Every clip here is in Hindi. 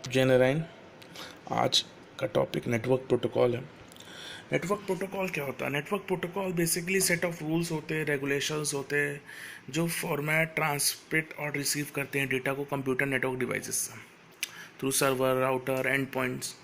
जय नारायण। आज का टॉपिक नेटवर्क प्रोटोकॉल है। नेटवर्क प्रोटोकॉल क्या होता है? Network protocol basically set of rules होते हैं, रेगुलेशंस होते हैं जो फॉर्मेट, ट्रांसमिट और रिसीव करते हैं डेटा को कंप्यूटर नेटवर्क डिवाइसेस से through server, router, and points.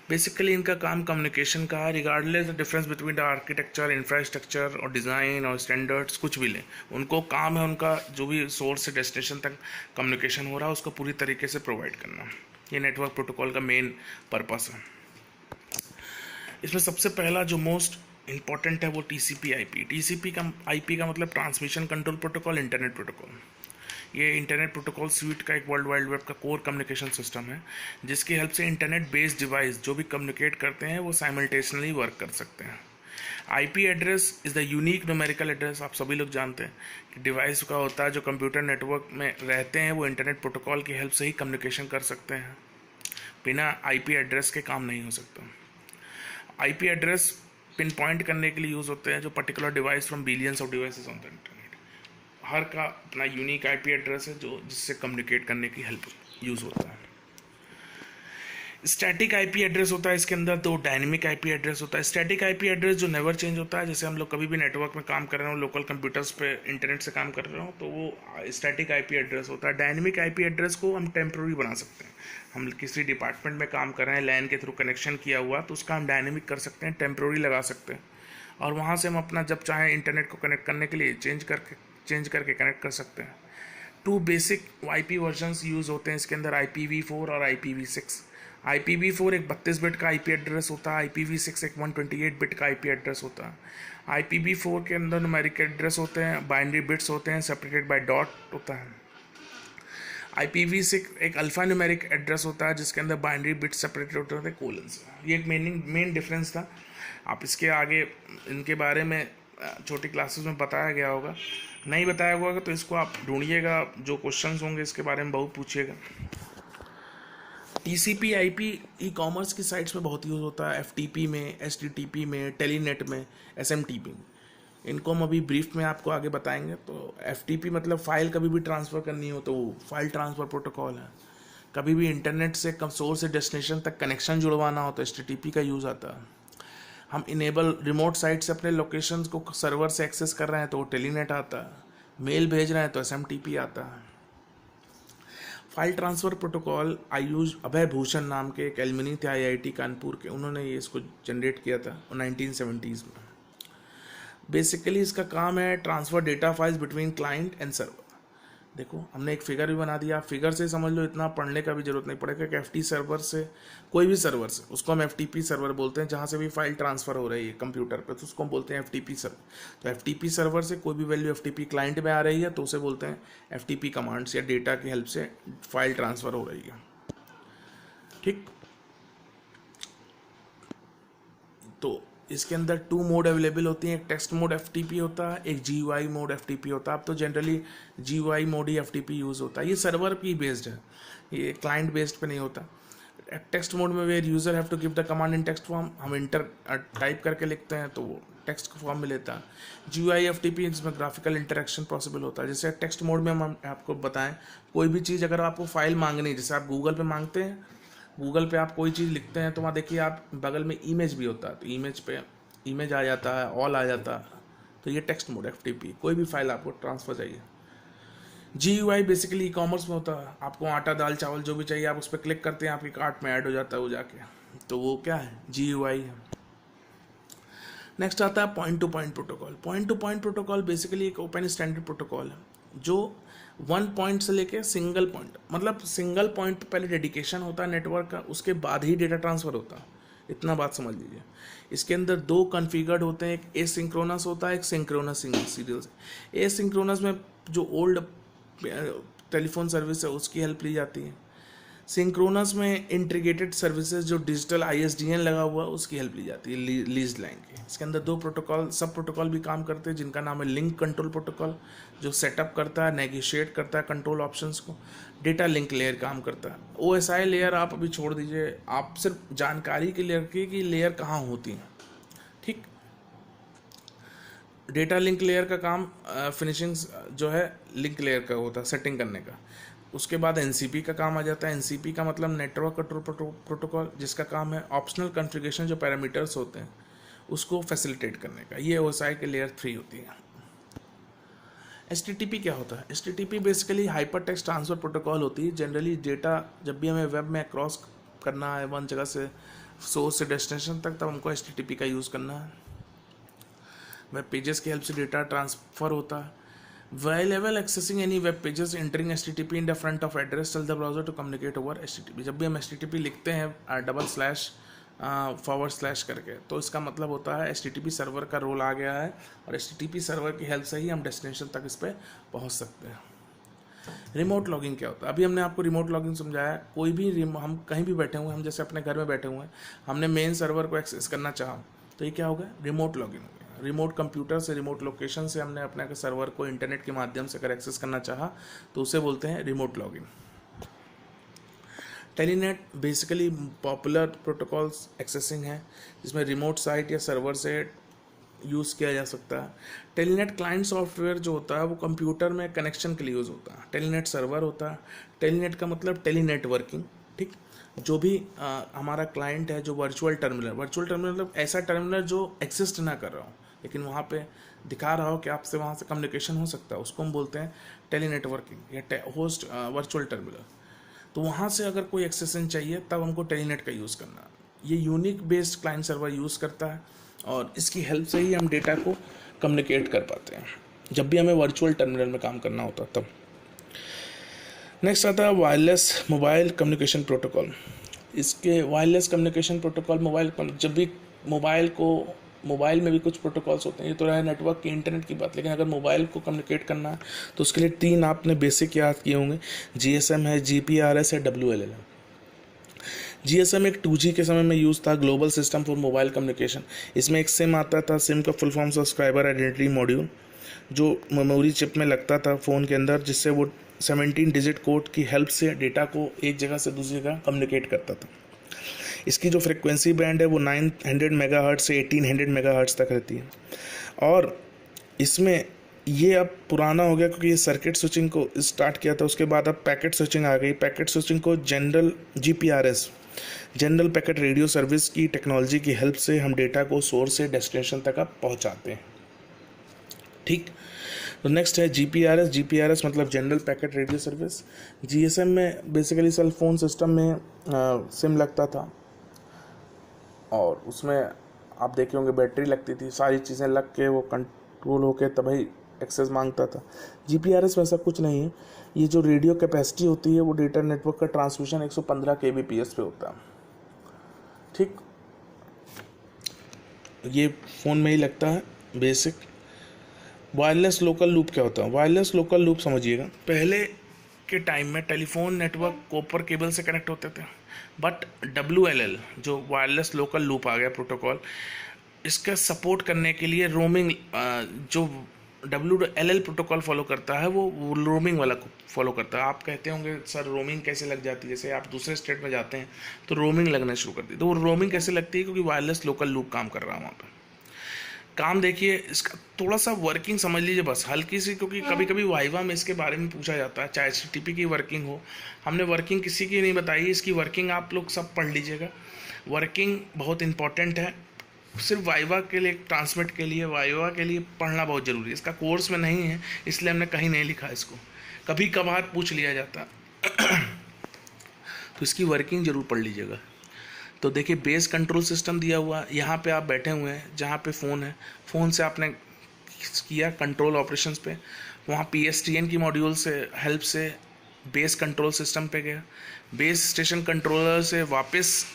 Basically इनका काम कम्युनिकेशन का है, regardless the difference between the architecture, infrastructure और डिज़ाइन और स्टैंडर्ड्स कुछ भी लें, उनको काम है उनका जो भी सोर्स से डेस्टिनेशन तक कम्युनिकेशन हो रहा है उसको पूरी तरीके से प्रोवाइड करना। ये नेटवर्क प्रोटोकॉल का मेन पर्पस है। इसमें सबसे पहला जो मोस्ट इंपॉर्टेंट है वो टीसीपी का मतलब transmission control protocol, internet protocol. ये इंटरनेट प्रोटोकॉल स्वीट का एक वर्ल्ड वाइड वेब का कोर कम्युनिकेशन सिस्टम है जिसकी हेल्प से इंटरनेट बेस्ड डिवाइस जो भी कम्युनिकेट करते हैं वो साइमल्टेनियसली वर्क कर सकते हैं। IP address is the unique numerical address. आप सभी लोग जानते हैं कि डिवाइस का होता है जो कंप्यूटर नेटवर्क में रहते हैं वो इंटरनेट प्रोटोकॉल की हेल्प से ही कम्युनिकेशन कर सकते हैं, बिना आईपी एड्रेस के काम नहीं हो सकता। आईपी एड्रेस पिन पॉइंट करने के लिए यूज़ होते हैं जो particular device from billions of devices on the internet. हर का अपना यूनिक आईपी एड्रेस है जो जिससे कम्युनिकेट करने की हेल्प यूज़ होता है। स्टैटिक आईपी एड्रेस होता है इसके अंदर, तो डायनेमिक आईपी एड्रेस होता है। स्टैटिक आईपी एड्रेस जो नेवर चेंज होता है, जैसे हम लोग कभी भी नेटवर्क में काम कर रहे हो, लोकल कंप्यूटर्स पे इंटरनेट से काम कर रहे हो, तो वो स्टैटिक आईपी एड्रेस होता है। डायनेमिक आईपी एड्रेस को हम टेम्प्रोरी बना सकते हैं। हम किसी डिपार्टमेंट में काम कर रहे हैं, लैन के थ्रू कनेक्शन किया हुआ, तो उसका हम डायनेमिक कर सकते हैं, टेम्प्रोरी लगा सकते हैं, और वहाँ से हम अपना जब चाहें इंटरनेट को कनेक्ट करने के लिए चेंज करके कनेक्ट कर सकते हैं। Two basic IP versions use होते हैं इसके अंदर, IPv4 और IPv6। IPv4 एक 32 बिट का आईपी एड्रेस होता है, IPv6 एक 128 बिट का आईपी एड्रेस होता है। IPv4 के अंदर न्यूमेरिक एड्रेस होते हैं, बाइनरी बिट्स होते हैं, सेपरेटेड बाय डॉट होता है। IPv6 एक अल्फा न्यूमेरिक एड्रेस होता है जिसके अंदर बाइनरी बिट्स सेपरेटेड होते हैं कोलन से। ये एक मेन डिफरेंस था। आप इसके आगे इनके बारे में छोटी क्लासेस में बताया गया होगा, नहीं बताया होगा तो इसको आप ढूंढिएगा, जो क्वेश्चंस होंगे इसके बारे में बहुत पूछिएगा। TCP IP ई कॉमर्स की साइट्स में बहुत यूज़ होता है, FTP में, HTTP में, टेलीनेट में, SMTP में। इनको हम अभी ब्रीफ में आपको आगे बताएंगे। तो FTP मतलब फाइल कभी भी ट्रांसफ़र करनी हो तो वो फाइल ट्रांसफ़र प्रोटोकॉल है। कभी भी इंटरनेट से सोर्स से डेस्टिनेशन तक कनेक्शन जुड़वाना हो तो HTTP का यूज़ आता है। हम इनेबल रिमोट साइट से अपने लोकेशंस को सर्वर से एक्सेस कर रहे हैं तो वो टेलीनेट आता है। मेल भेज रहे हैं तो SMTP आता है। फाइल ट्रांसफ़र प्रोटोकॉल आयुष अभय भूषण नाम के एक एलमिनी थे IIT कानपुर के, उन्होंने ये इसको जनरेट किया था 1970s में। बेसिकली इसका काम है transfer data files between client and server. देखो हमने एक फिगर भी बना दिया, आप फिगर से समझ लो, इतना पढ़ने का भी जरूरत नहीं पड़ेगा कि FT सर्वर से, कोई भी सर्वर से, उसको हम FTP सर्वर बोलते हैं, जहाँ से भी फाइल ट्रांसफ़र हो रही है कंप्यूटर पे तो उसको हम बोलते हैं FTP सर्वर। तो FTP सर्वर से कोई भी वैल्यू FTP क्लाइंट में आ रही है तो उसे बोलते हैं FTP कमांड्स या डेटा की हेल्प से फाइल ट्रांसफ़र हो रही है। ठीक, तो इसके अंदर 2 मोड अवेलेबल होती हैं, एक टेक्स्ट मोड FTP होता है, एक GUI मोड FTP होता है। अब तो जनरली GUI मोड ही FTP यूज़ होता है। ये सर्वर पे बेस्ड है, ये क्लाइंट बेस्ड पे नहीं होता। टेक्स्ट मोड में where user have to give the command in text form, हम इंटर टाइप करके लिखते हैं तो वो टेक्स्ट फॉर्म में लेता है। GUI FTP जिसमें ग्राफिकल इंटरेक्शन पॉसिबल होता है। जैसे टेक्स्ट मोड में हम आपको बताएं, कोई भी चीज़ अगर आपको फाइल मांगनी है, जैसे आप गूगल पे मांगते हैं, गूगल पे आप कोई चीज़ लिखते हैं तो वहाँ देखिए आप बगल में इमेज भी होता है, तो इमेज पे इमेज आ जाता है, ऑल आ जाता है, तो ये टेक्स्ट मोड FTP। कोई भी फाइल आपको ट्रांसफ़र चाहिए। GUI बेसिकली ई कॉमर्स में होता है, आपको आटा दाल चावल जो भी चाहिए आप उस पर क्लिक करते हैं, आपके कार्ट में ऐड हो जाता है वो जाके, तो वो क्या है, GUI है। नेक्स्ट आता है point two point protocol. Point two point protocol basically एक ओपन स्टैंडर्ड प्रोटोकॉल है जो 1 पॉइंट से लेके सिंगल पॉइंट, मतलब सिंगल पॉइंट पे पहले डेडिकेशन होता है नेटवर्क का, उसके बाद ही डेटा ट्रांसफ़र होता है। इतना बात समझ लीजिए। इसके अंदर 2 कॉन्फ़िगर्ड होते हैं, एक एसिंक्रोनस होता है, एक सिंक्रोनस सीरियल। एसिंक्रोनस में जो ओल्ड टेलीफोन सर्विस है उसकी हेल्प ली जाती है। सिंक्रोनस में इंटीग्रेटेड सर्विसेज जो डिजिटल ISDN लगा हुआ उसकी हेल्प ली जाती है, लीज लाइन की। इसके अंदर 2 प्रोटोकॉल सब प्रोटोकॉल भी काम करते हैं जिनका नाम है लिंक कंट्रोल प्रोटोकॉल, जो सेटअप करता है, नेगोशिएट करता है कंट्रोल ऑप्शंस को। डेटा लिंक लेयर काम करता है। OSI लेयर आप अभी छोड़ दीजिए, आप सिर्फ जानकारी के लिए रखिए कि लेयर कहाँ होती है। ठीक, डेटा लिंक लेयर का काम फिनिशिंग जो है लिंक लेयर का होता है, सेटिंग करने का। उसके बाद एनसीपी का काम आ जाता है। एनसीपी का मतलब नेटवर्क कंट्रोल प्रोटोकॉल, जिसका काम है ऑप्शनल कॉन्फ़िगरेशन जो पैरामीटर्स होते हैं उसको फैसिलिटेट करने का। ये ओएसआई के लेयर 3 होती है। एचटीटीपी क्या होता है? HTTP basically hyper text transfer protocol होती है। जनरली डेटा जब भी हमें वेब में क्रॉस करना है वन जगह से सोर्स से डेस्टिनेशन तक, तब हमको एचटीटीपी का यूज़ करना है। वेब पेजेस की हेल्प से डेटा ट्रांसफ़र होता है। While accessing any web pages, entering HTTP in the front of address tell the browser to communicate over HTTP। जब भी हम HTTP लिखते हैं डबल स्लैश फॉरवर्ड स्लैश करके, तो इसका मतलब होता है HTTP सर्वर का रोल आ गया है और HTTP सर्वर की हेल्प से ही हम डेस्टिनेशन तक इस पर पहुंच सकते हैं। रिमोट लॉगिंग क्या होता है? अभी हमने आपको रिमोट लॉगिंग समझाया। कोई भी हम कहीं भी बैठे हुए, हम जैसे अपने घर में बैठे हुए हैं, हमने मेन सर्वर को एक्सेस करना चाहा, तो ये क्या हो गया? रिमोट लॉगिंग हो गया। रिमोट कंप्यूटर से, रिमोट लोकेशन से हमने अपने सर्वर को इंटरनेट के माध्यम से अगर एक्सेस करना चाहा तो उसे बोलते हैं remote logging. Telnet basically popular protocols accessing है जिसमें रिमोट साइट या सर्वर से यूज़ किया जा सकता है। टेलीनेट क्लाइंट सॉफ्टवेयर जो होता है वो कंप्यूटर में कनेक्शन के लिए यूज़ होता है। टेलीनेट सर्वर होता है। टेलीनेट का मतलब टेली नेटवर्किंग, ठीक। जो भी हमारा क्लाइंट है, जो वर्चुअल टर्मिनल मतलब ऐसा टर्मिनल जो एग्जिस्ट ना कर रहा हो लेकिन वहाँ पे दिखा रहा हो कि आपसे वहाँ से कम्युनिकेशन हो सकता है, उसको हम बोलते हैं टेली नेटवर्किंग या होस्ट वर्चुअल टर्मिनल। तो वहाँ से अगर कोई एक्सेसन चाहिए तब हमको टेलीनेट का यूज़ करना है। ये unique based client server use करता है और इसकी हेल्प से ही हम डेटा को कम्युनिकेट कर पाते हैं जब भी हमें वर्चुअल टर्मिनल में काम करना होता तब। नेक्स्ट आता है वायरलेस मोबाइल कम्युनिकेशन प्रोटोकॉल। इसके वायरलेस कम्युनिकेशन प्रोटोकॉल जब भी मोबाइल में भी कुछ प्रोटोकॉल्स होते हैं। ये तो रहा नेटवर्क की इंटरनेट की बात, लेकिन अगर मोबाइल को कम्युनिकेट करना है तो उसके लिए 3 आपने बेसिक याद किए होंगे। जीएसएम है, जीपीआरएस है, डब्ल्यूएलएल है। जीएसएम एक 2G के समय में यूज़ था, global system for mobile communication. इसमें एक सिम आता था, सिम का full form subscriber identity module, जो मेमोरी चिप में लगता था फ़ोन के अंदर, जिससे वो 17 डिजिट कोड की हेल्प से डेटा को एक जगह से दूसरी जगह कम्युनिकेट करता था। इसकी जो फ्रिक्वेंसी बैंड है वो 900 मेगाहर्ट्ज़ से 1800 मेगाहर्ट्ज़ तक रहती है। और इसमें ये अब पुराना हो गया क्योंकि ये सर्किट स्विचिंग को स्टार्ट किया था, उसके बाद अब पैकेट स्विचिंग आ गई। पैकेट स्विचिंग को general GPRS, general packet radio service की टेक्नोलॉजी की हेल्प से हम डेटा को सोर्स से डेस्टिनेशन तक अब पहुँचाते हैं, ठीक। तो नेक्स्ट है जीपीआरएस। जीपीआरएस मतलब general packet radio service. GSM में बेसिकली सेल फोन सिस्टम में सिम लगता था और उसमें आप देखे होंगे बैटरी लगती थी, सारी चीज़ें लग के वो कंट्रोल होके तभी एक्सेस मांगता था। जीपीआरएस में ऐसा कुछ नहीं है। ये जो रेडियो कैपेसिटी होती है वो डेटा नेटवर्क का ट्रांसमिशन 115 kbps पे होता है, ठीक। ये फ़ोन में ही लगता है बेसिक। वायरलेस लोकल लूप क्या होता है? वायरलेस लोकल लूप समझिएगा, पहले के टाइम में टेलीफोन नेटवर्क कॉपर केबल से कनेक्ट होते थे, बट WLL जो वायरलेस लोकल लूप आ गया प्रोटोकॉल, इसका सपोर्ट करने के लिए रोमिंग, जो WLL प्रोटोकॉल फॉलो करता है वो रोमिंग वाला फॉलो करता है। आप कहते होंगे सर रोमिंग कैसे लग जाती है? जैसे आप दूसरे स्टेट में जाते हैं तो रोमिंग लगना शुरू करती है। तो वो रोमिंग कैसे लगती है? क्योंकि वायरलेस लोकल लूप काम कर रहा है वहाँ पर। काम देखिए, इसका थोड़ा सा वर्किंग समझ लीजिए बस हल्की सी, क्योंकि कभी कभी वाइवा में इसके बारे में पूछा जाता है, चाहे HTTP की वर्किंग हो। हमने वर्किंग किसी की नहीं बताई, इसकी वर्किंग आप लोग सब पढ़ लीजिएगा। वर्किंग बहुत इंपॉर्टेंट है, सिर्फ वाइवा के लिए, ट्रांसमिट के लिए, वाइवा के लिए पढ़ना बहुत ज़रूरी है। इसका कोर्स में नहीं है इसलिए हमने कहीं नहीं लिखा इसको, कभी कभार पूछ लिया जाता तो इसकी वर्किंग ज़रूर पढ़ लीजिएगा। तो देखिए बेस कंट्रोल सिस्टम दिया हुआ, यहाँ पे आप बैठे हुए हैं, जहाँ पे फ़ोन है, फ़ोन से आपने किया कंट्रोल ऑपरेशंस पे, वहाँ PSTN की मॉड्यूल से हेल्प से बेस कंट्रोल सिस्टम पे गया, बेस स्टेशन कंट्रोलर से वापस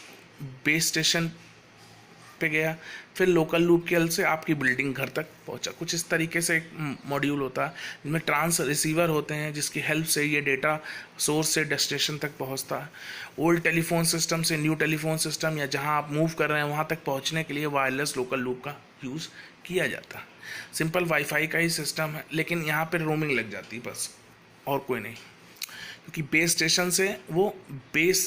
बेस स्टेशन पे गया, फिर लोकल लूप की हेल्प से आपकी बिल्डिंग घर तक पहुंचा। कुछ इस तरीके से एक मॉड्यूल होता है जिसमें ट्रांस रिसीवर होते हैं जिसकी हेल्प से ये डेटा सोर्स से डेस्टिनेशन तक पहुंचता है। ओल्ड टेलीफोन सिस्टम से न्यू टेलीफोन सिस्टम या जहां आप मूव कर रहे हैं वहां तक पहुंचने के लिए वायरलेस लोकल लूप का यूज़ किया जाता है। सिंपल वाईफाई का ही सिस्टम है, लेकिन यहाँ पर रोमिंग लग जाती है बस, और कोई नहीं। क्योंकि बेस स्टेशन से वो बेस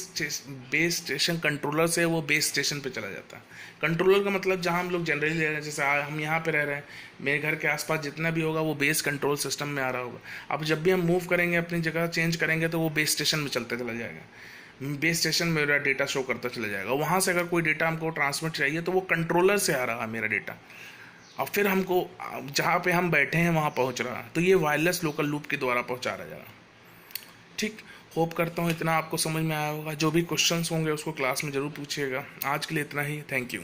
स्टेशन कंट्रोलर से वो बेस स्टेशन पे चला जाता है। कंट्रोलर का मतलब जहाँ हम लोग जनरली रह रहे हैं, जैसे हम यहाँ पे रह रहे हैं, मेरे घर के आसपास जितना भी होगा वो बेस कंट्रोल सिस्टम में आ रहा होगा। अब जब भी हम मूव करेंगे, अपनी जगह चेंज करेंगे, तो वो बेस स्टेशन में चलता चला जाएगा, बेस स्टेशन में मेरा डेटा शो करता चला जाएगा। वहाँ से अगर कोई डेटा हमको ट्रांसमिट चाहिए तो वो कंट्रोलर से आ रहा है मेरा डेटा, और फिर हमको जहाँ पे हम बैठे हैं वहाँ पहुँच रहा है। तो ये वायरलेस लोकल लूप के द्वारा पहुँचा रहा है। ठीक, होप करता हूँ इतना आपको समझ में आया होगा। जो भी क्वेश्चंस होंगे उसको क्लास में ज़रूर पूछिएगा। आज के लिए इतना ही, थैंक यू।